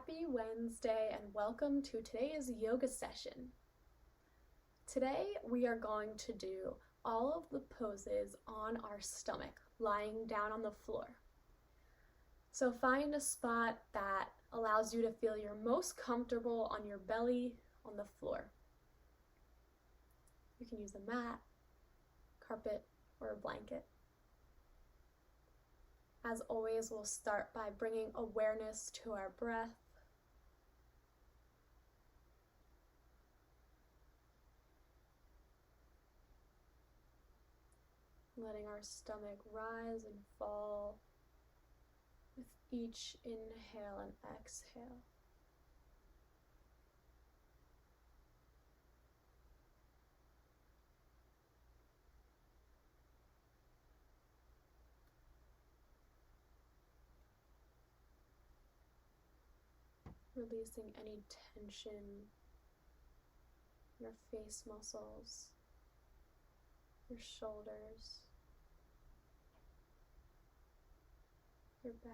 Happy Wednesday and welcome to today's yoga session. Today we are going to do all of the poses on our stomach, lying down on the floor. So find a spot that allows you to feel your most comfortable on your belly on the floor. You can use a mat, carpet, or a blanket. As always, we'll start by bringing awareness to our breath. Letting our stomach rise and fall with each inhale and exhale. Releasing any tension, your face muscles, your shoulders, your back.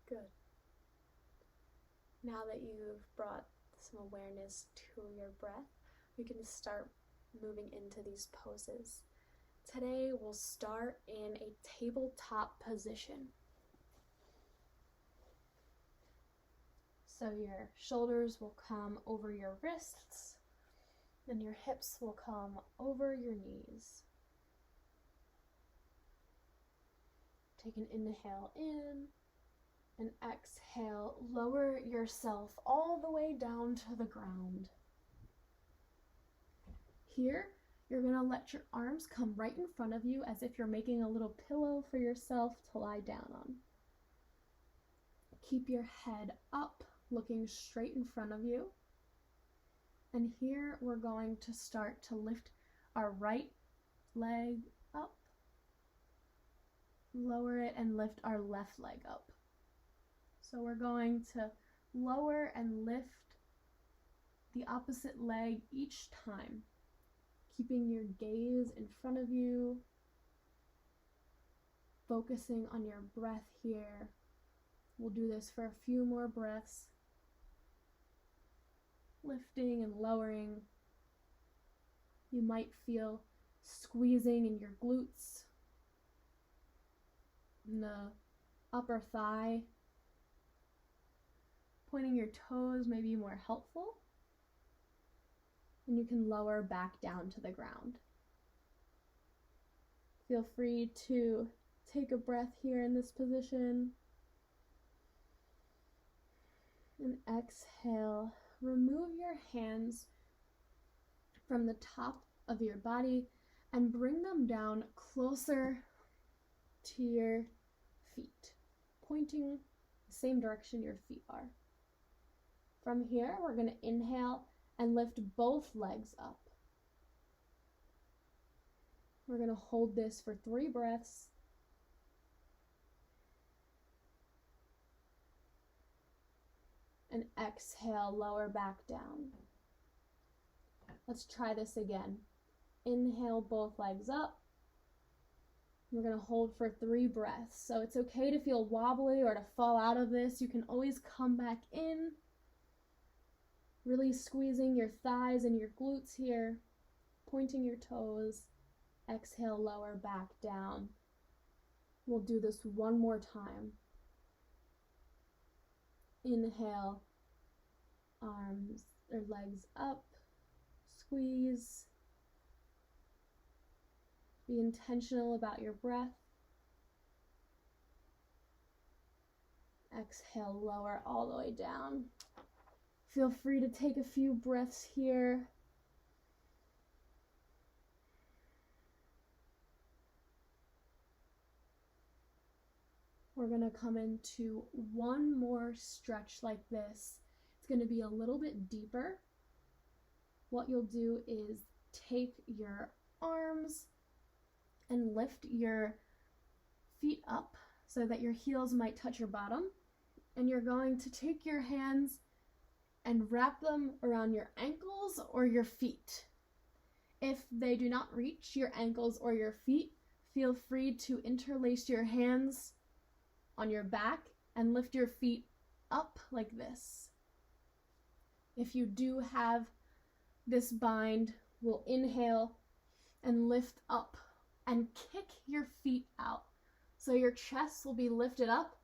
Good. Now that you've brought some awareness to your breath, we can start moving into these poses. Today we'll start in a tabletop position. So your shoulders will come over your wrists, and your hips will come over your knees. Take an inhale in, and exhale, lower yourself all the way down to the ground. Here, you're going to let your arms come right in front of you as if you're making a little pillow for yourself to lie down on. Keep your head up, looking straight in front of you. And here we're going to start to lift our right leg up, lower it, and lift our left leg up. So we're going to lower and lift the opposite leg each time, keeping your gaze in front of you, focusing on your breath here. We'll do this for a few more breaths, lifting and lowering. You might feel squeezing in your glutes, in the upper thigh. Pointing your toes may be more helpful, and you can lower back down to the ground. Feel free to take a breath here in this position, and exhale. Remove your hands from the top of your body and bring them down closer to your feet, pointing the same direction your feet are. From here, we're going to inhale and lift both legs up. We're going to hold this for 3 breaths. And exhale, lower back down. Let's try this again. Inhale, both legs up. We're going to hold for 3 breaths. So it's okay to feel wobbly or to fall out of this. You can always come back in. Really squeezing your thighs and your glutes here, pointing your toes. Exhale, lower back down. We'll do this one more time. Inhale, arms or legs up, squeeze. Be intentional about your breath. Exhale, lower all the way down. Feel free to take a few breaths here. We're going to come into one more stretch like this. It's going to be a little bit deeper. What you'll do is take your arms and lift your feet up so that your heels might touch your bottom. And you're going to take your hands and wrap them around your ankles or your feet. If they do not reach your ankles or your feet, feel free to interlace your hands on your back and lift your feet up like this. If you do have this bind, we'll inhale and lift up and kick your feet out. So your chest will be lifted up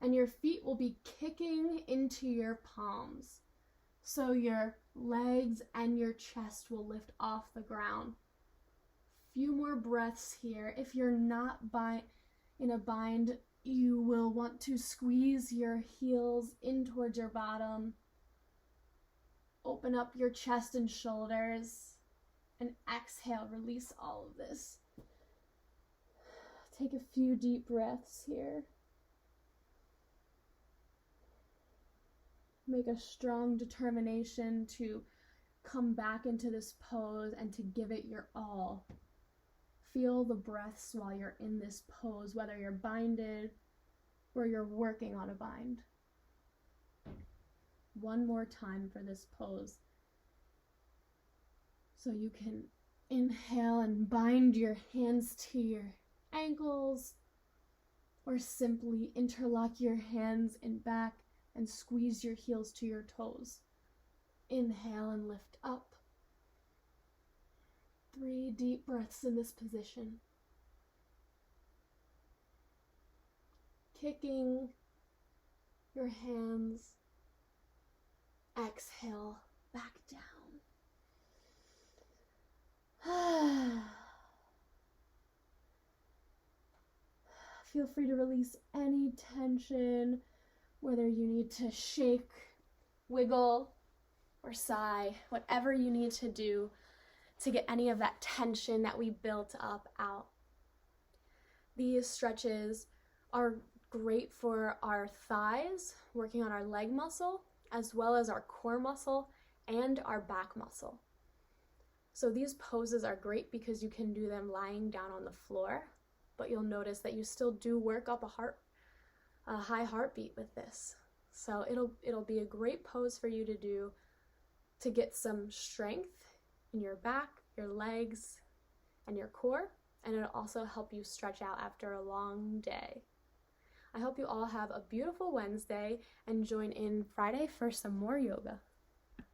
and your feet will be kicking into your palms. So your legs and your chest will lift off the ground. Few more breaths here. If you're not in a bind, you will want to squeeze your heels in towards your bottom. Open up your chest and shoulders and exhale, release all of this. Take a few deep breaths here. Make a strong determination to come back into this pose and to give it your all. Feel the breaths while you're in this pose, whether you're binded or you're working on a bind. One more time for this pose. So you can inhale and bind your hands to your ankles, or simply interlock your hands in back and squeeze your heels to your toes. Inhale and lift up. 3 deep breaths in this position. Kicking your hands. Exhale, back down. Feel free to release any tension, whether you need to shake, wiggle, or sigh, whatever you need to do to get any of that tension that we built up out. These stretches are great for our thighs, working on our leg muscle, as well as our core muscle and our back muscle. So these poses are great because you can do them lying down on the floor, but you'll notice that you still do work up a high heartbeat with this. So it'll be a great pose for you to do to get some strength in your back, your legs, and your core, and it'll also help you stretch out after a long day. I hope you all have a beautiful Wednesday and join in Friday for some more yoga.